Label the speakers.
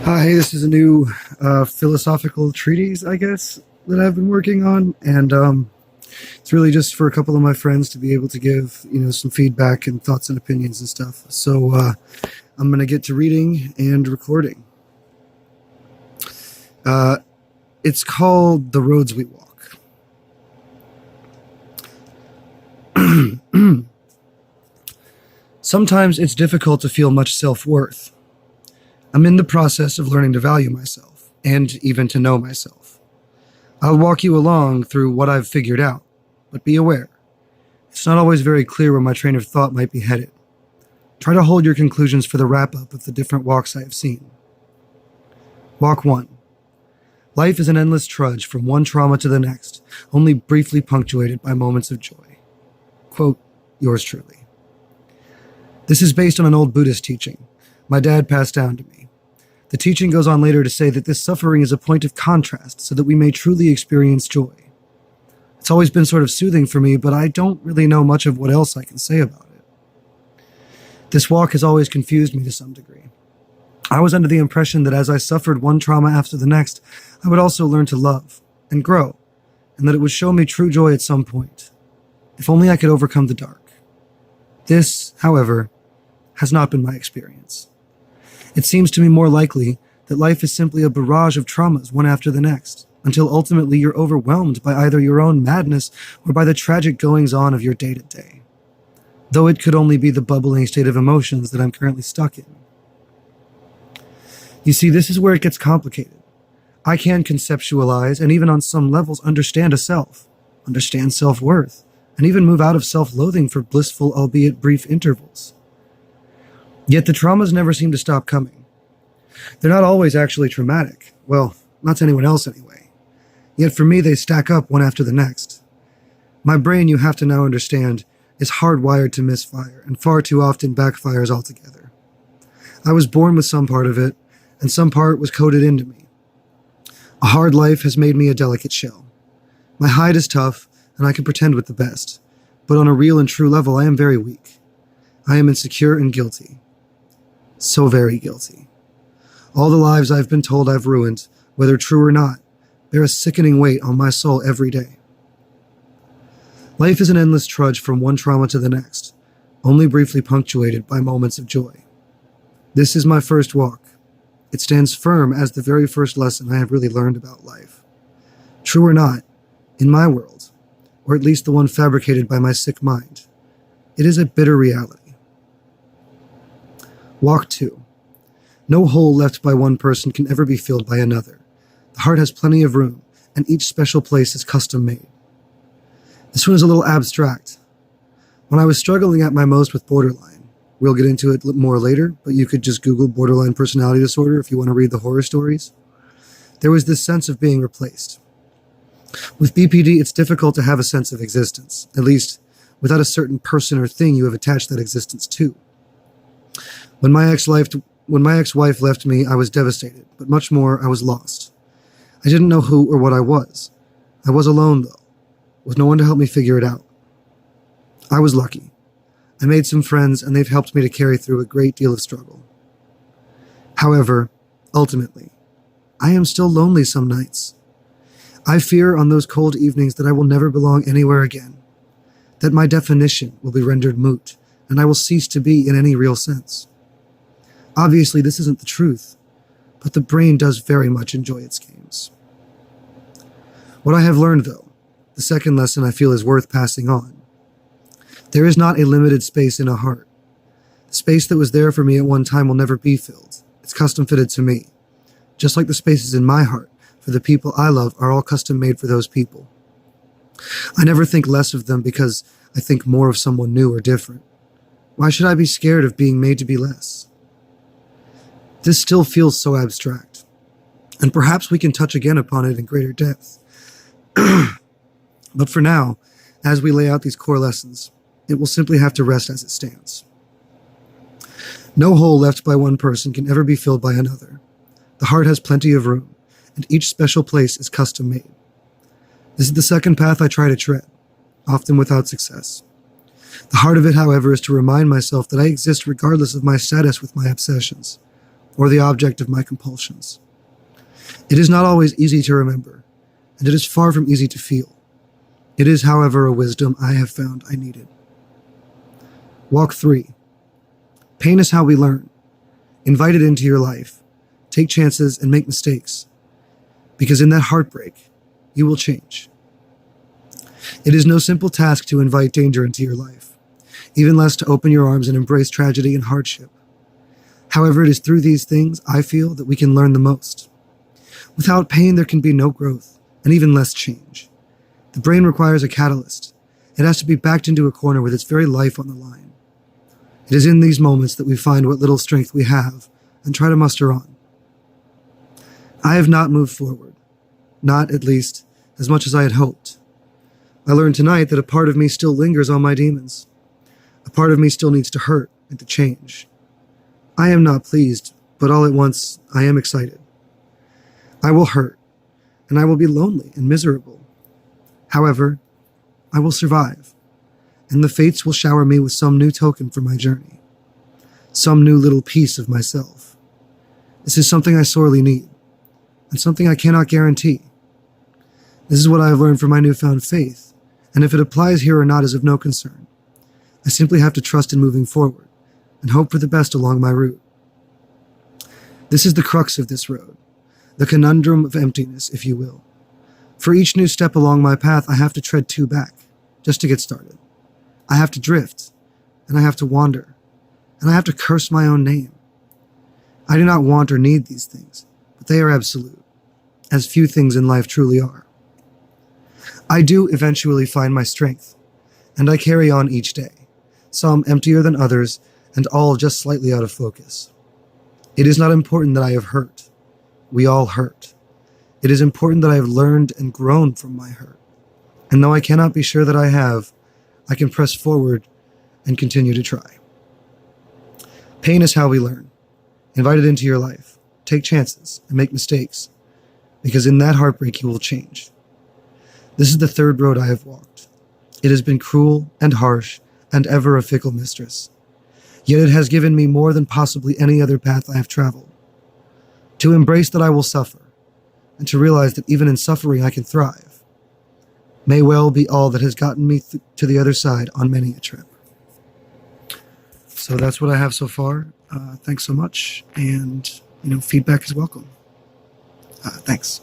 Speaker 1: Hey, this is a new philosophical treatise, I guess, that I've been working on, and it's really just for a couple of my friends to be able to give, some feedback and thoughts and opinions and stuff. So I'm gonna get to reading and recording. Uh, it's called "The Roads We Walk." Sometimes it's difficult to feel much self-worth. I'm in the process of learning to value myself, and even to know myself. I'll walk you along through what I've figured out, but be aware. It's not always very clear where my train of thought might be headed. Try to hold your conclusions for the wrap-up of the different walks I have seen. Walk 1. Life is an endless trudge from one trauma to the next, only briefly punctuated by moments of joy. Quote, yours truly. This is based on an old Buddhist teaching my dad passed down to me. The teaching goes on later to say that this suffering is a point of contrast so that we may truly experience joy. It's always been sort of soothing for me, but I don't really know much of what else I can say about it. This walk has always confused me to some degree. I was under the impression that as I suffered one trauma after the next, I would also learn to love and grow, and that it would show me true joy at some point. If only I could overcome the dark. This, however, has not been my experience. It seems to me more likely that life is simply a barrage of traumas one after the next, until ultimately you're overwhelmed by either your own madness or by the tragic goings-on of your day-to-day. Though it could only be the bubbling state of emotions that I'm currently stuck in. You see, this is where it gets complicated. I can conceptualize and even on some levels understand a self, understand self-worth, and even move out of self-loathing for blissful, albeit brief intervals. Yet the traumas never seem to stop coming. They're not always actually traumatic. Well, not to anyone else anyway. Yet for me, they stack up one after the next. My brain, you have to now understand, is hardwired to misfire and far too often backfires altogether. I was born with some part of it, and some part was coded into me. A hard life has made me a delicate shell. My hide is tough, and I can pretend with the best. But on a real and true level, I am very weak. I am insecure and guilty. So very guilty. All the lives I've been told I've ruined, whether true or not, bear a sickening weight on my soul every day. Life is an endless trudge from one trauma to the next, only briefly punctuated by moments of joy. This is my first walk. It stands firm as the very first lesson I have really learned about life. True or not, in my world, or at least the one fabricated by my sick mind, it is a bitter reality. Walk 2. No hole left by one person can ever be filled by another. The heart has plenty of room, and each special place is custom made. This one is a little abstract. When I was struggling at my most with borderline, we'll get into it more later, but you could just Google borderline personality disorder if you want to read the horror stories. There was this sense of being replaced. With BPD, it's difficult to have a sense of existence, at least without a certain person or thing you have attached that existence to. When my ex-wife left me, I was devastated, but much more, I was lost. I didn't know who or what I was. I was alone, though, with no one to help me figure it out. I was lucky. I made some friends, and they've helped me to carry through a great deal of struggle. However, ultimately, I am still lonely some nights. I fear on those cold evenings that I will never belong anywhere again, that my definition will be rendered moot, and I will cease to be in any real sense. Obviously, this isn't the truth, but the brain does very much enjoy its games. What I have learned, though, the second lesson I feel is worth passing on. There is not a limited space in a heart. The space that was there for me at one time will never be filled. It's custom fitted to me. Just like the spaces in my heart for the people I love are all custom made for those people. I never think less of them because I think more of someone new or different. Why should I be scared of being made to be less? This still feels so abstract, and perhaps we can touch again upon it in greater depth. But for now, as we lay out these core lessons, it will simply have to rest as it stands. No hole left by one person can ever be filled by another. The heart has plenty of room, and each special place is custom made. This is the second path I try to tread, often without success. The heart of it, however, is to remind myself that I exist regardless of my status with my obsessions. or the object of my compulsions. It is not always easy to remember, and it is far from easy to feel. It is, however, a wisdom I have found I needed. Walk 3. Pain is how we learn. Invite it into your life. Take chances and make mistakes, because in that heartbreak, you will change. It is no simple task to invite danger into your life, even less to open your arms and embrace tragedy and hardship. However, it is through these things, I feel, that we can learn the most. Without pain, there can be no growth, and even less change. The brain requires a catalyst. It has to be backed into a corner with its very life on the line. It is in these moments that we find what little strength we have and try to muster on. I have not moved forward, not, at least, as much as I had hoped. I learned tonight that a part of me still lingers on my demons. A part of me still needs to hurt and to change. I am not pleased, but all at once I am excited. I will hurt, and I will be lonely and miserable. However, I will survive, and the fates will shower me with some new token for my journey, some new little piece of myself. This is something I sorely need, and something I cannot guarantee. This is what I have learned from my newfound faith, and if it applies here or not is of no concern. I simply have to trust in moving forward, and hope for the best along my route. This is the crux of this road, the conundrum of emptiness, if you will. For each new step along my path, I have to tread 2 back, just to get started. I have to drift, and I have to wander, and I have to curse my own name. I do not want or need these things, but they are absolute, as few things in life truly are. I do eventually find my strength, and I carry on each day, some emptier than others, and all just slightly out of focus. It is not important that I have hurt. We all hurt. It is important that I have learned and grown from my hurt. And though I cannot be sure that I have, I can press forward and continue to try. Pain is how we learn. Invite it into your life. Take chances and make mistakes, because in that heartbreak you will change. This is the 3rd road I have walked. It has been cruel and harsh and ever a fickle mistress. Yet it has given me more than possibly any other path I have traveled. To embrace that I will suffer, and to realize that even in suffering I can thrive, may well be all that has gotten me to the other side on many a trip. So that's what I have so far. Thanks so much, and feedback is welcome. Thanks.